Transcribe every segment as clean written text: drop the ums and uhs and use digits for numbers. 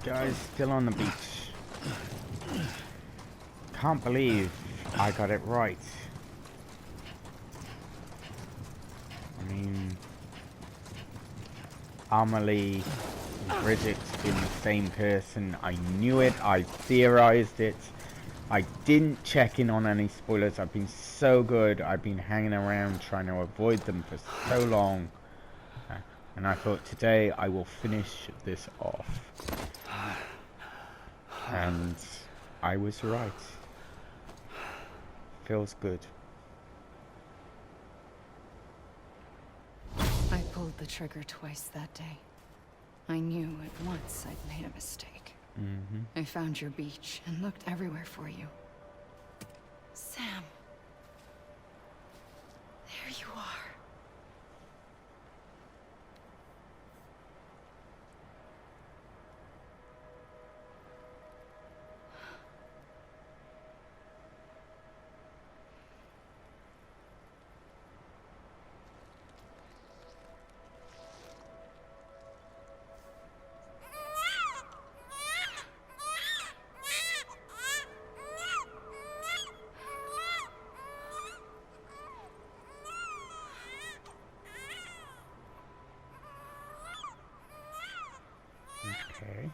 Guys, still on the beach. Can't believe I got it right. I mean, Amelie and Bridget's been the same person. I knew it. I theorized it. I didn't check in on any spoilers. I've been so good. I've been hanging around trying to avoid them for so long. And I thought today I will finish this off. And I was right. Feels good. I pulled the trigger twice that day. I knew at once I'd made a mistake. I found your beach and looked everywhere for you. Sam. There you are. Okay.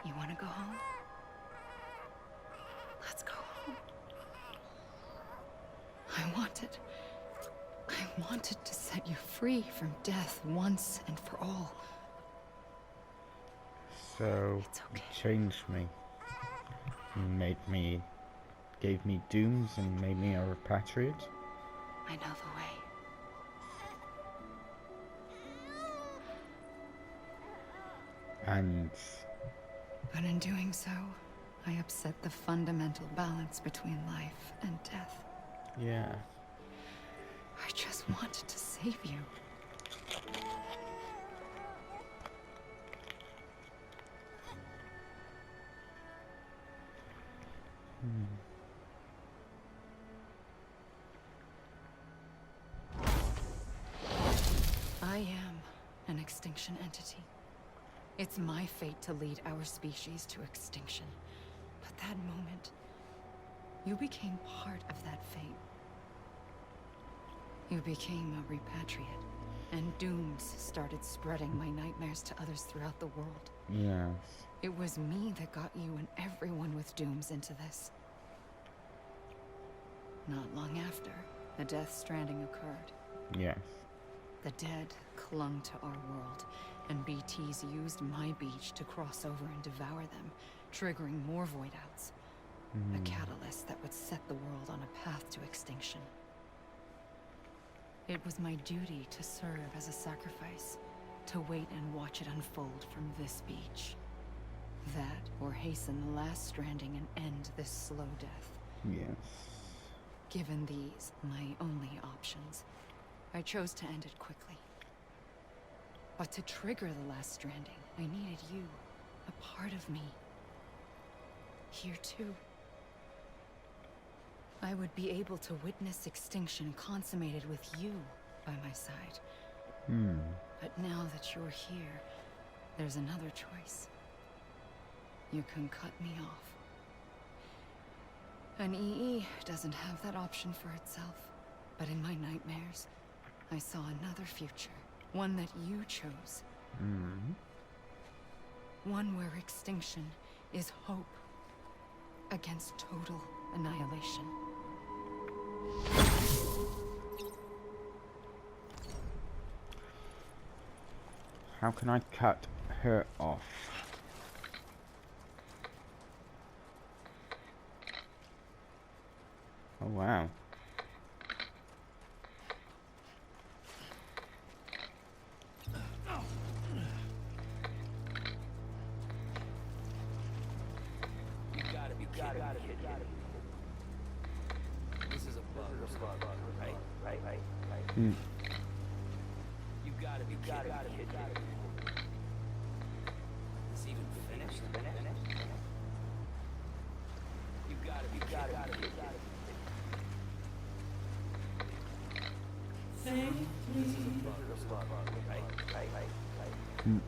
You want to go home? Let's go home. I wanted to set you free from death once and for all. So, you changed me. You gave me dooms and made me a repatriate. I know the way. And But in doing so, I upset the fundamental balance between life and death. yeah. I just wanted to save you. I am an extinction entity. It's my fate to lead our species to extinction. But that moment, you became part of that fate. You became a repatriate, and dooms started spreading my nightmares to others throughout the world. Yes. It was me that got you and everyone with dooms into this. Not long after, the Death Stranding occurred. Yes. The dead clung to our world, and BTs used my beach to cross over and devour them, triggering more void outs. A catalyst that would set the world on a path to extinction. It was my duty to serve as a sacrifice, to wait and watch it unfold from this beach. That, or hasten the last stranding and end this slow death. Yes. Given these, my only options, I chose to end it quickly. But to trigger the last stranding, I needed you, a part of me. Here too. I would be able to witness extinction consummated with you by my side. But now that you're here, there's another choice. You can cut me off. An EE doesn't have that option for itself. But in my nightmares, I saw another future. One that you chose. One where extinction is hope against total annihilation. How can I cut her off? Oh wow. You got it. This is a bug, right? You got it. This even finished? You got it. Hmm.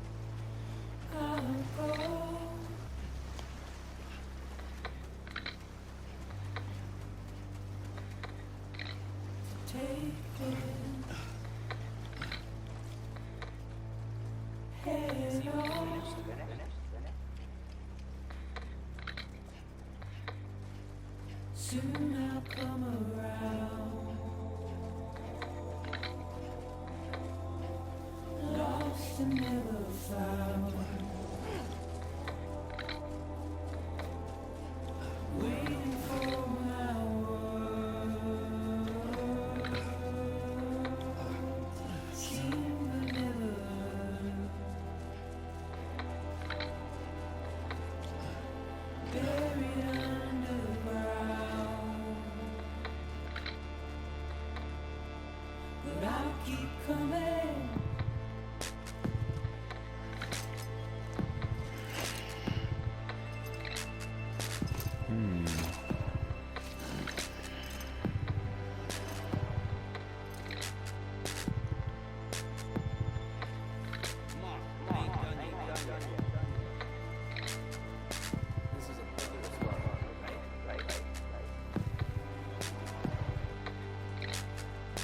Soon I'll come around, lost and never found, waiting for my word, seen but never heard, buried underground, but I'll keep coming. Hmm. Come on, I ain't done yet. This is a bugger's love, right?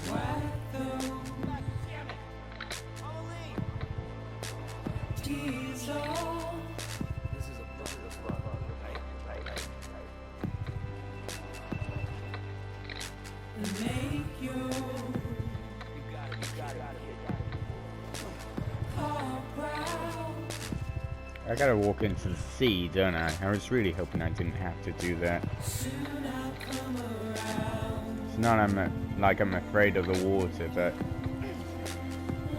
Why though God damn it! Emily! tears all This is a bugger's love, right? and make you You gotta be all proud? I gotta walk into the sea, don't I? I was really hoping I didn't have to do that. Soon I'll come around, It's not like I'm afraid of the water, but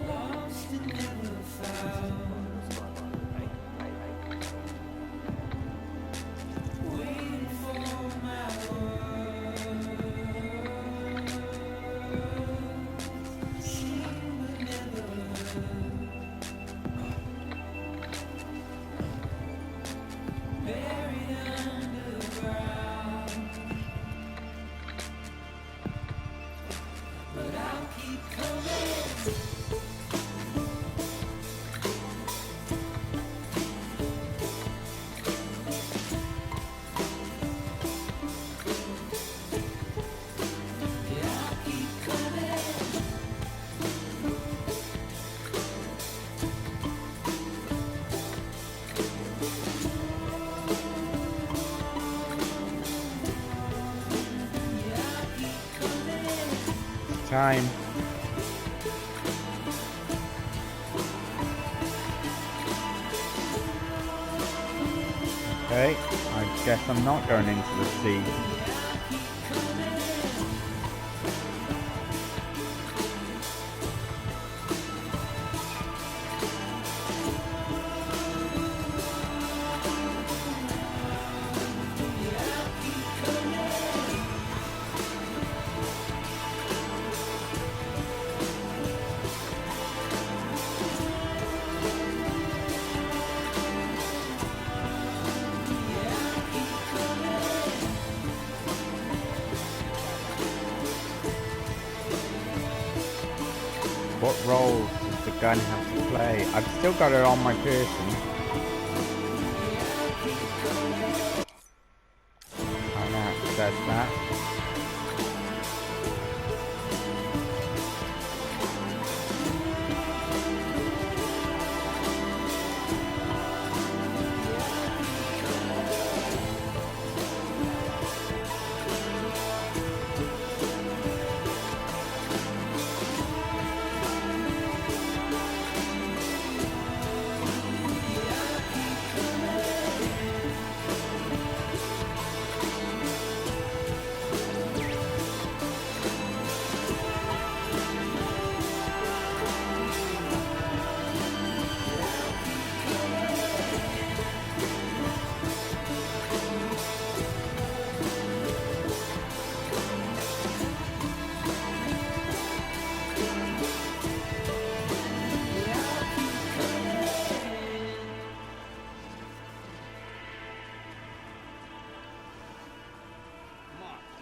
lost and never found, waiting for my word, seen but never heard, buried underground, but I'll keep coming. Yeah, I'll keep coming. Yeah, I'll keep coming. it's time. Okay, I guess I'm not going into the sea. What roles does the gun have to play? I've still got it on my person. Can't access that.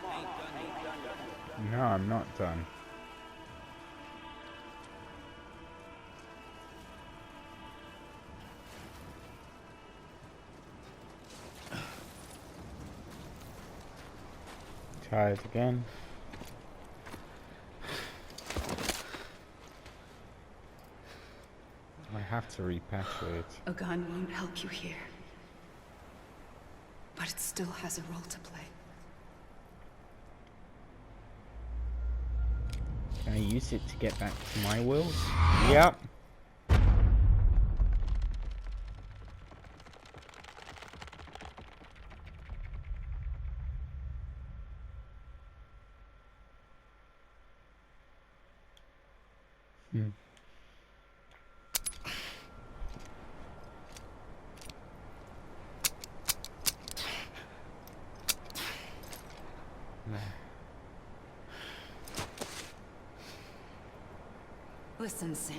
Come on, I ain't done yet. No, I'm not done. Try it again. I have to repatriate. A gun won't help you here. But it still has a role to play. Can I use it to get back to my world? Yep. Hmm. Listen, Sam.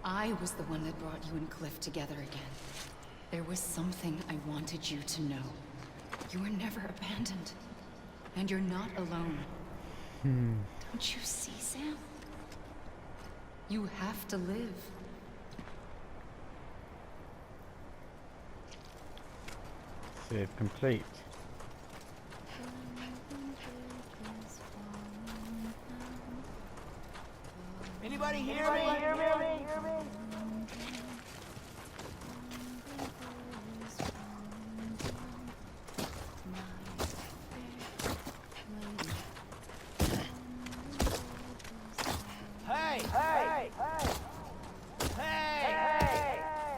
I was the one that brought you and Cliff together again. There was something I wanted you to know. You were never abandoned. And you're not alone. Don't you see, Sam? You have to live. Save complete. Anybody hear me? Hey! Hey! Hey!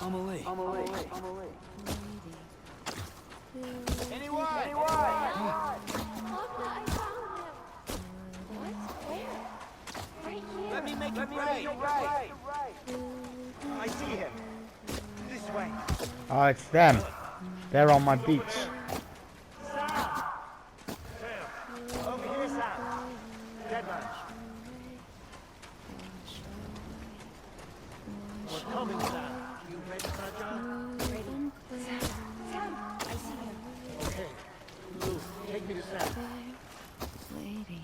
Amelie. Anyone? Let me make it right. I see him. This way. Oh, it's them. They're on my beach. Over here, Sam. Dead man. We're coming, Sam. You ready for a job? Sam, I see him. Okay. Lou, take me to Sam. Lady.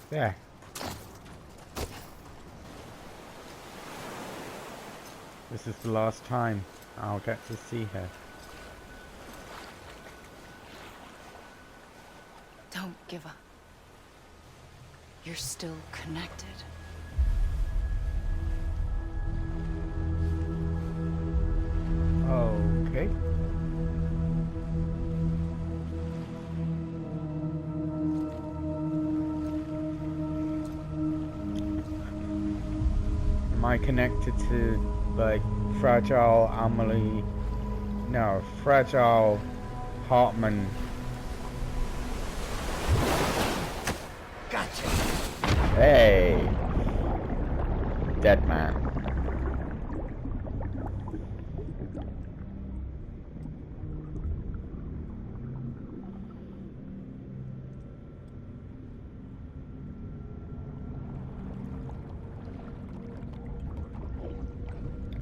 There. This is the last time I'll get to see her. Don't give up. You're still connected. Okay. Am I connected to, like, Fragile Amelie? No, Fragile Hartman. Gotcha. Hey! Dead man.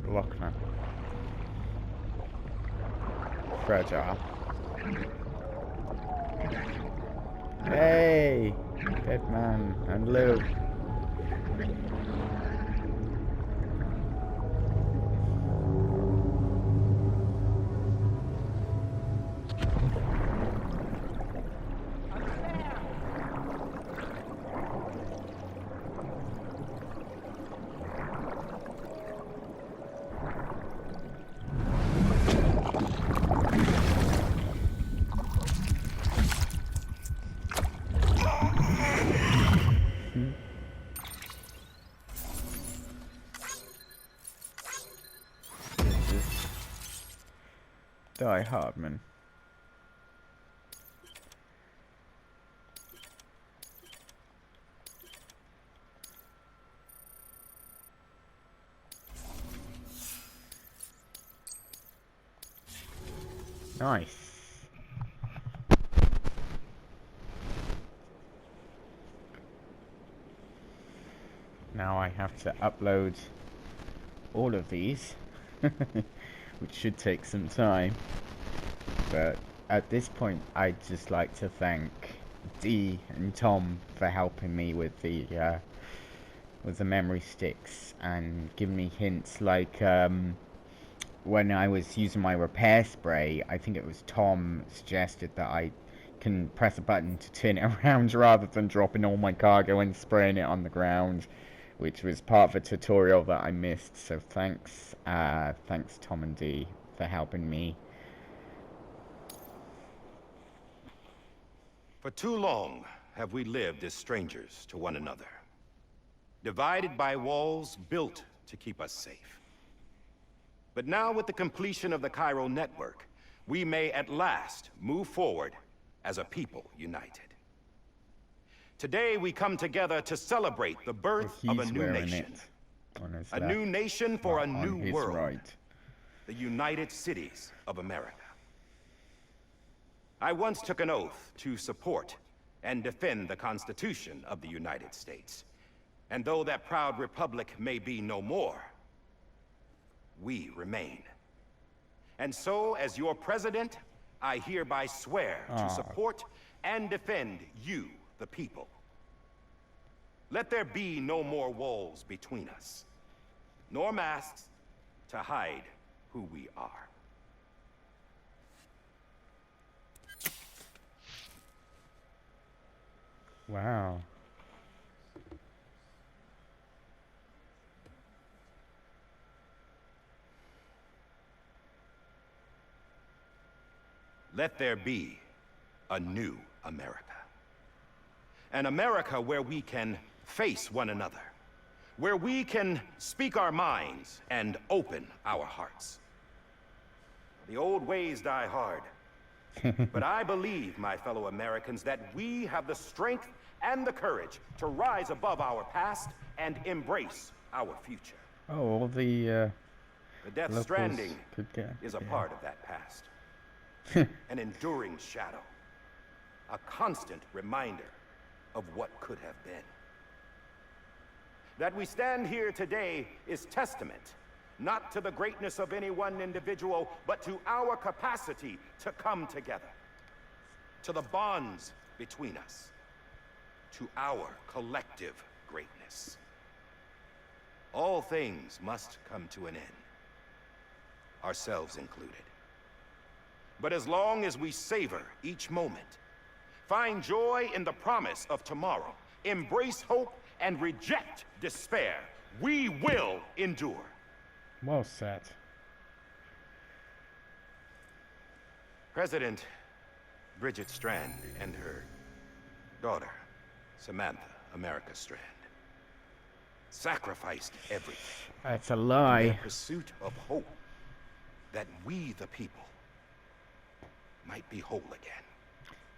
Lockman. Fragile. Hey! Dead man and Lou. Die Hardman. Nice. Now I have to upload all of these, which should take some time. But at this point, I'd just like to thank Dee and Tom for helping me with the with the memory sticks and giving me hints like when I was using my repair spray, I think it was Tom suggested that I can press a button to turn it around rather than dropping all my cargo and spraying it on the ground, which was part of a tutorial that I missed. So thanks, thanks Tom and Dee for helping me. For too long have we lived as strangers to one another, divided by walls built to keep us safe. But now, with the completion of the Cairo network, we may at last move forward as a people united. Today we come together to celebrate the birth of a new nation. A new nation for a new world. The United Cities of America. I once took an oath to support and defend the Constitution of the United States. And though that proud republic may be no more, we remain. And so, as your president, I hereby swear to support and defend you, the people. Let there be no more walls between us, nor masks to hide who we are. Wow. Let there be a new America. An America where we can face one another, where we can speak our minds and open our hearts. The old ways die hard, but I believe, my fellow Americans, that we have the strength and the courage to rise above our past and embrace our future. Oh, all the Death Stranding is a part of that past. An enduring shadow. A constant reminder of what could have been. That we stand here today is testament, not to the greatness of any one individual, but to our capacity to come together. To the bonds between us. To our collective greatness. All things must come to an end. Ourselves included. But as long as we savor each moment, find joy in the promise of tomorrow, embrace hope, and reject despair, we will endure. Well said. President Bridget Strand and her daughter, Samantha America Strand, sacrificed everything. That's a In lie. their pursuit of hope, that we, the people, might be whole again.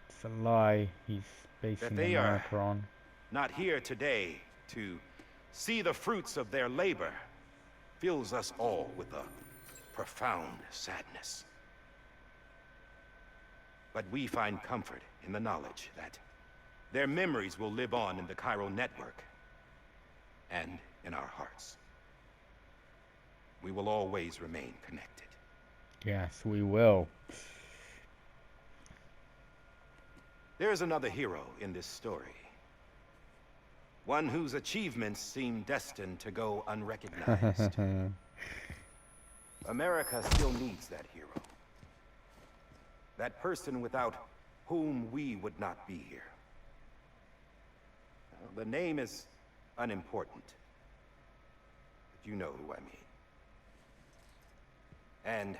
It's a lie. He's basing they are- America on. Not here today to see the fruits of their labor fills us all with a profound sadness. But we find comfort in the knowledge that their memories will live on in the Cairo network and in our hearts. We will always remain connected. Yes, we will. There is another hero in this story. One whose achievements seem destined to go unrecognized. America still needs that hero. That person without whom we would not be here. The name is unimportant, but you know who I mean. And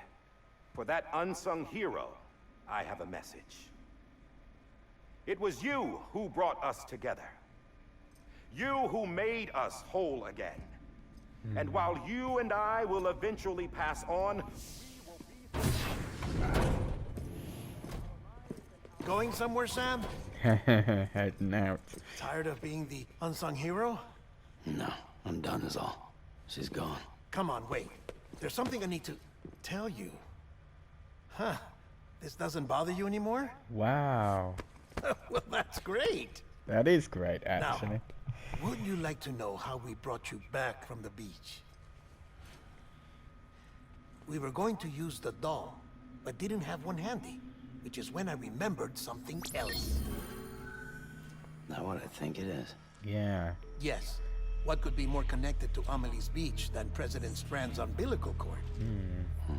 for that unsung hero, I have a message. It was you who brought us together. You who made us whole again. And while you and I will eventually pass on, Going somewhere, Sam? Heading out. Tired of being the unsung hero? No, I'm done is all. She's gone. Come on, wait. There's something I need to tell you. Huh. This doesn't bother you anymore? Wow. Well, that's great. That is great, actually. Would you like to know how we brought you back from the beach? We were going to use the doll, but didn't have one handy, which is when I remembered something else. Not what I think it is. Yeah. Yes, What could be more connected to Amelie's beach than President Strand's umbilical cord?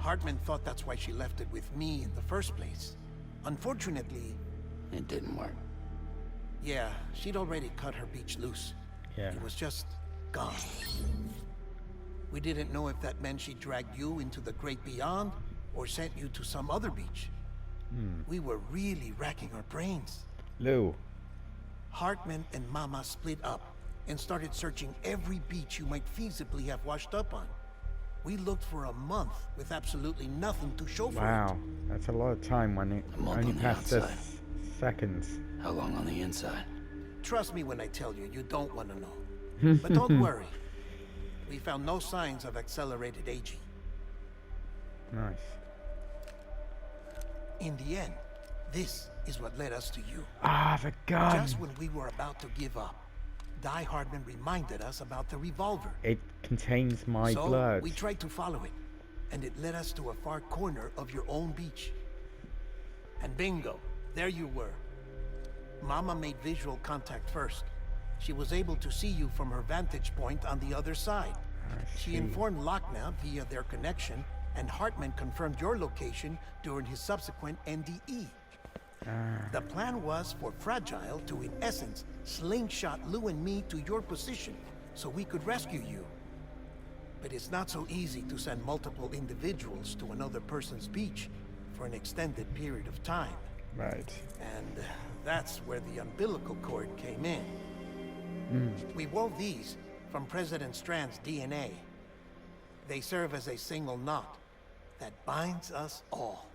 Hartman thought that's why she left it with me in the first place. Unfortunately, It didn't work. yeah, she'd already cut her beach loose. Yeah. It was just gone. We didn't know if that meant she dragged you into the great beyond or sent you to some other beach. We were really racking our brains. Lou. Hartman and Mama split up and started searching every beach you might feasibly have washed up on. We looked for a month with absolutely nothing to show for Wow. That's a lot of time when it A month only on the passed us outside. seconds. How long on the inside? it. Trust me when I tell you, you don't want to know. But don't worry. We found no signs of accelerated aging. Nice. In the end, this is what led us to you. Ah, the gun. Just when we were about to give up, Di Hardman reminded us about the revolver. It contains my So blood. we tried to follow it, and it led us to a far corner of your own beach. And bingo, there you were. Mama made visual contact first. She was able to see you from her vantage point on the other side. I She see. informed Locknow via their connection, and Hartman confirmed your location during his subsequent NDE. The plan was for Fragile to, in essence, slingshot Lou and me to your position so we could rescue you. But it's not so easy to send multiple individuals to another person's beach for an extended period of time. Right. And that's where the umbilical cord came in. We wove these from President Strand's DNA. They serve as a single knot that binds us all.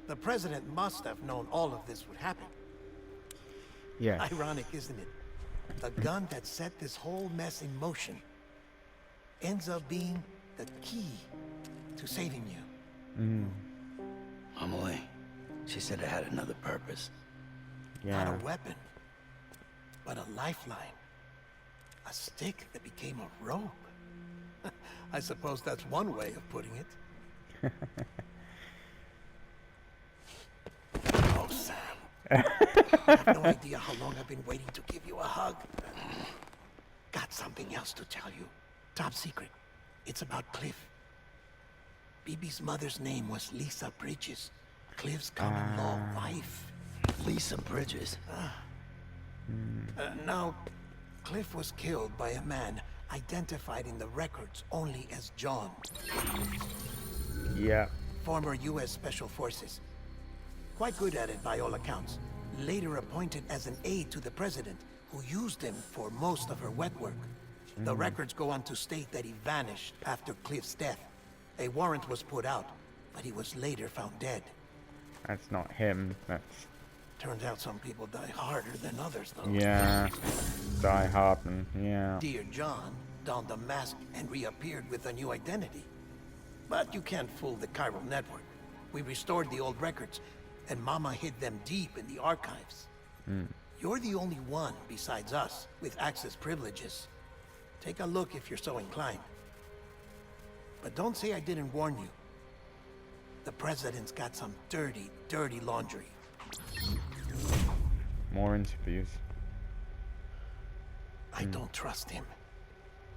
The President must have known all of this would happen. Yes. Ironic, isn't it? The gun that set this whole mess in motion ends up being the key to saving you. Amelie. She said it had another purpose. Not Yeah. a weapon, but a lifeline. A stick that became a rope. I suppose that's one way of putting it. Oh, Sam. I have no idea how long I've been waiting to give you a hug. Got something else to tell you. Top secret. It's about Cliff. BB's mother's name was Lisa Bridges. Cliff's common-law wife. Lisa Bridges. Now, Cliff was killed by a man identified in the records only as John, Yeah. former U.S. Special Forces. Quite good at it by all accounts. Later appointed as an aide to the president, who used him for most of her wet work. The records go on to state that he vanished after Cliff's death. A warrant was put out, but he was later found dead. That's not him. That's Turns out some people die harder than others, though. yeah. Die Harden. Yeah. Dear John donned a mask and reappeared with a new identity. But you can't fool the chiral network. We restored the old records, and Mama hid them deep in the archives. You're the only one besides us with access privileges. Take a look if you're so inclined. But don't say I didn't warn you. The president's got some dirty, dirty laundry. More interviews. I don't trust him.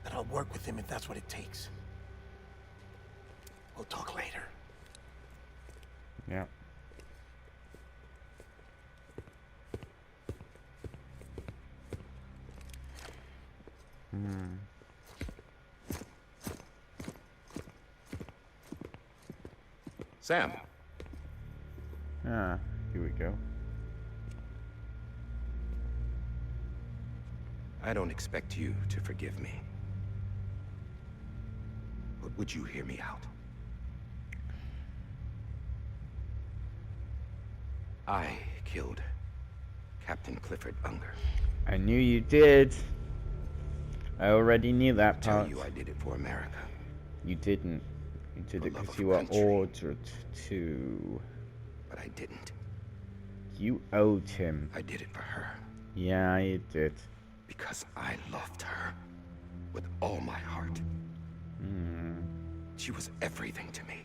But I'll work with him if that's what it takes. We'll talk later. Yeah. Sam, Ah, here we go. I don't expect you to forgive me. But would you hear me out? I killed Captain Clifford Unger. I knew you did. I already knew that Tell part. you I did it for America. You didn't. You did For it love because of you were country. ordered to. But I didn't. You owed him. I did it for her. Yeah, you did. Because I loved her with all my heart. She was everything to me.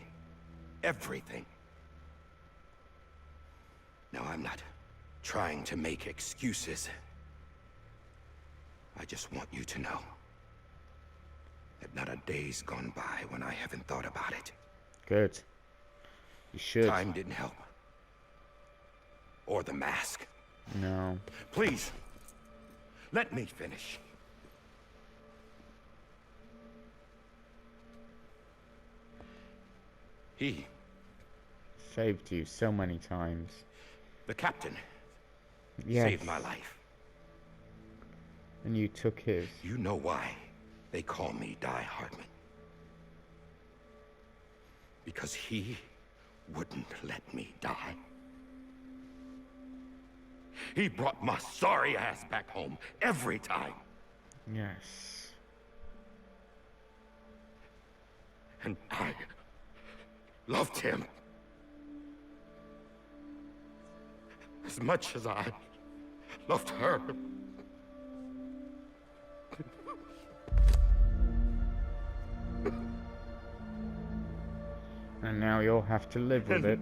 Everything. Now, I'm not trying to make excuses. I just want you to know that not a day's gone by when I haven't thought about it. Good. You should. Time didn't help. Or the mask. No. Please, let me finish. He, Saved you so many times. the captain, Yes. saved my life. And you took his. You know why they call me Die Hardman? Because he wouldn't let me die. He brought my sorry ass back home every time. Yes. And I loved him as much as I loved her. And now you'll have to live with it.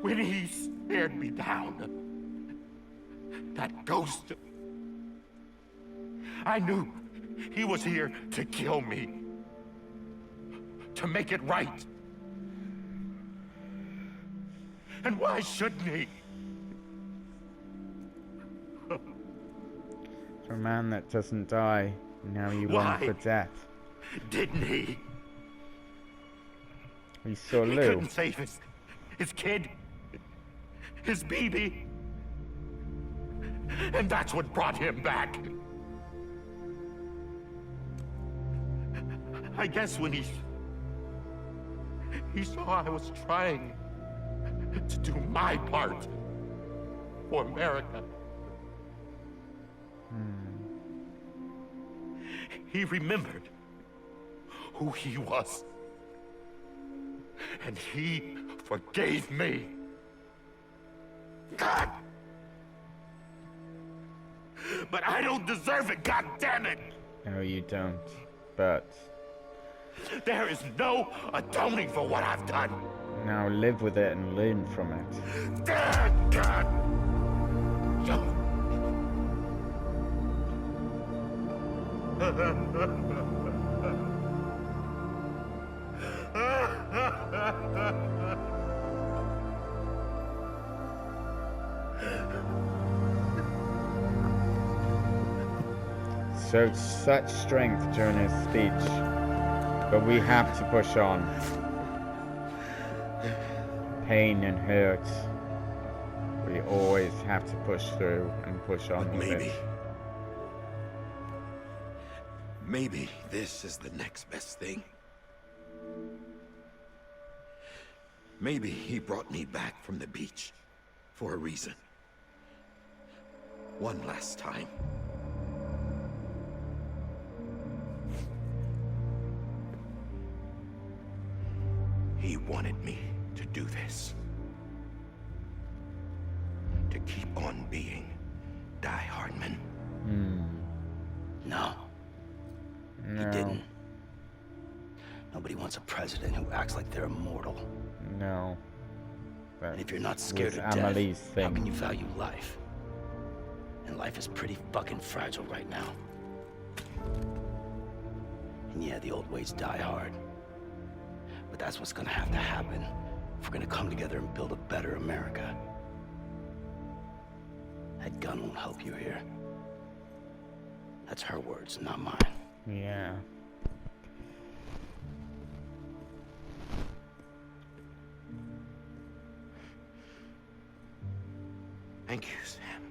When he stared me down, that ghost, I knew he was here to kill me, to make it right. And why shouldn't he? For a man that doesn't die, now you want Why? for death. Didn't he? You saw He Lou. couldn't save his kid, his baby. And that's what brought him back. I guess when he saw I was trying to do my part for America, he remembered who he was. And he forgave me. God! But I don't deserve it, God damn it! No, you don't. But There is no atoning for what I've done. now live with it and learn from it. God! Showed such strength during his speech. But we have to push on. Pain and hurt. We always have to push through and push on But with maybe, it. maybe this is the next best thing. Maybe he brought me back from the beach for a reason. One last time. He wanted me to do this. To keep on being Die Hardman. No, No. he didn't. Nobody wants a president who acts like they're immortal. No. That And if you're not scared was of death, Amelie's how thing. can you value life? And life is pretty fucking fragile right now. And yeah, the old ways die hard. But that's what's gonna have to happen if we're gonna come together and build a better America. That gun won't help you here. That's her words, not mine. Yeah. Thank you, Sam.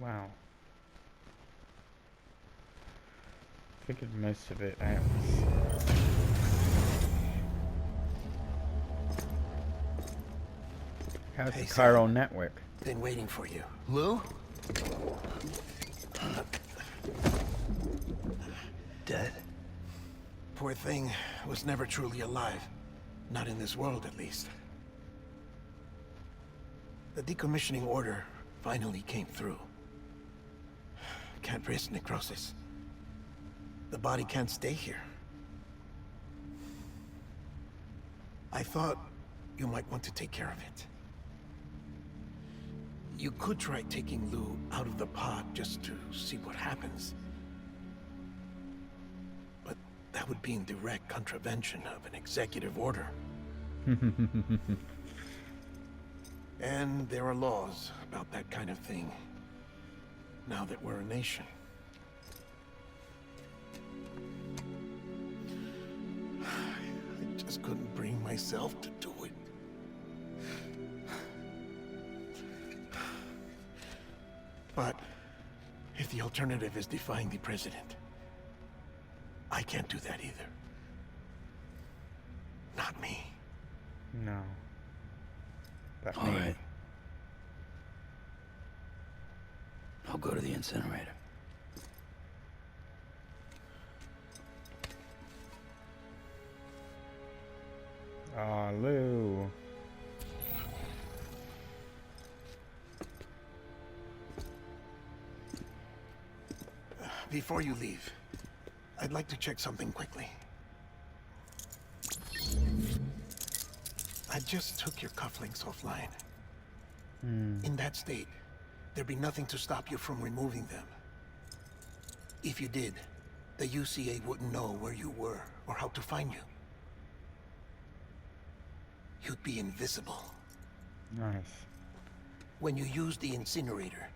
Wow. Figured most of it out. How's Hey, the Sam. chiral network? Been waiting for you. Lou? Dead? Poor thing was never truly alive. Not in this world, at least. The decommissioning order finally came through. Can't risk necrosis. The body can't stay here. I thought you might want to take care of it. You could try taking Lou out of the pod just to see what happens. But that would be in direct contravention of an executive order. And there are laws about that kind of thing, now that we're a nation. I just couldn't bring myself to do it. But if the alternative is defying the president, I can't do that either. Not me. No. That All me. right. I'll go to the incinerator. Ah, Lou. Before you leave, I'd like to check something quickly. I just took your cufflinks offline. In that state, there'd be nothing to stop you from removing them. If you did, the UCA wouldn't know where you were or how to find you. You'd be invisible. Nice. When you use the incinerator,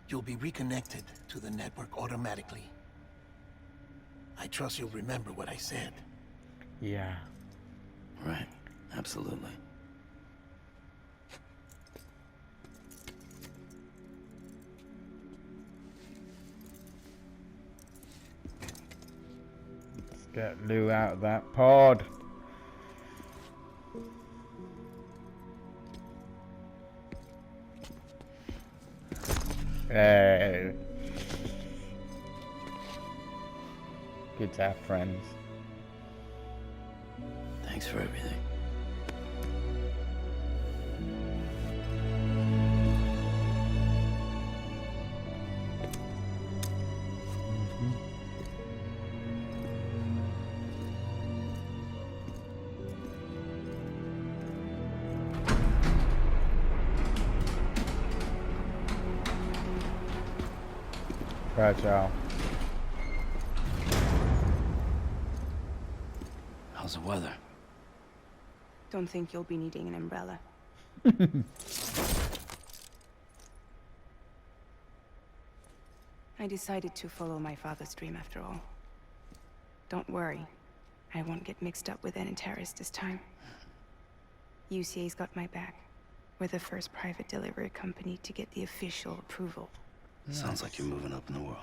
you'll be reconnected to the network automatically. I trust you'll remember what I said. Yeah. Right. Absolutely. Let's get Lou out of that pod. Hey. Good to have friends. Thanks for everything. Fragile. How's the weather? Don't think you'll be needing an umbrella. I decided to follow my father's dream after all. Don't worry. I won't get mixed up with any terrorists this time. UCA's got my back. We're the first private delivery company to get the official approval. Sounds like you're moving up in the world.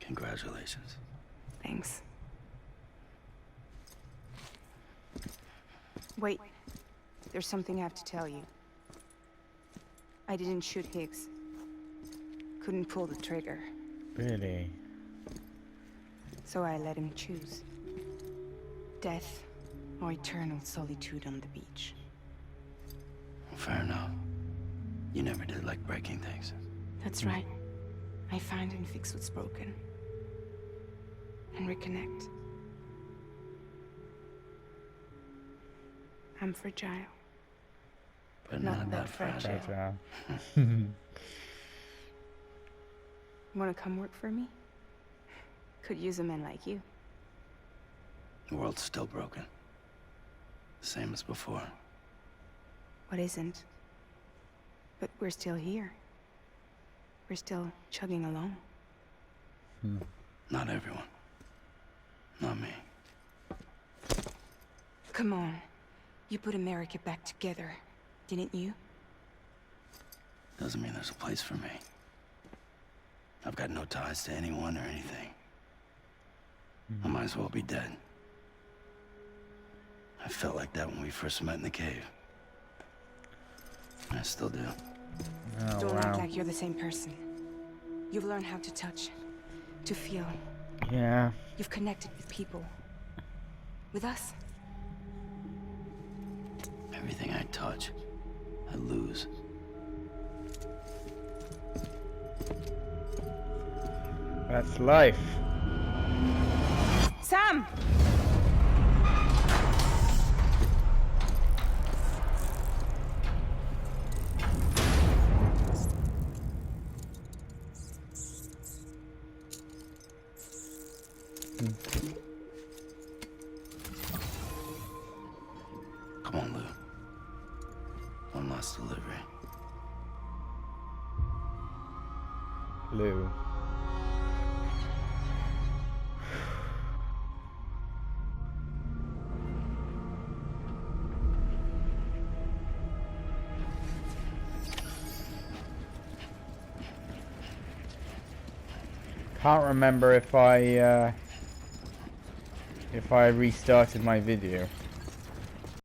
Congratulations. Thanks. Wait. There's something I have to tell you. I didn't shoot Higgs. Couldn't pull the trigger. Really? So I let him choose. Death or eternal solitude on the beach. Fair enough. You never did like breaking things. That's right. I find and fix what's broken. And reconnect. I'm fragile. But Not not that that fragile. Fragile. Wanna come work for me? Could use a man like you. The world's still broken. Same as before. What isn't? But we're still here. We're still chugging along. Not everyone. Not me. Come on. You put America back together, didn't you? Doesn't mean there's a place for me. I've got no ties to anyone or anything. I might as well be dead. I felt like that when we first met in the cave. I still do. Oh, Don't act wow. like you're the same person. You've learned how to touch, to feel. Yeah. You've connected with people. With us. Everything I touch, I lose. That's life. Sam! Come on, Lou. One last delivery. Lou. Can't remember if I restarted my video.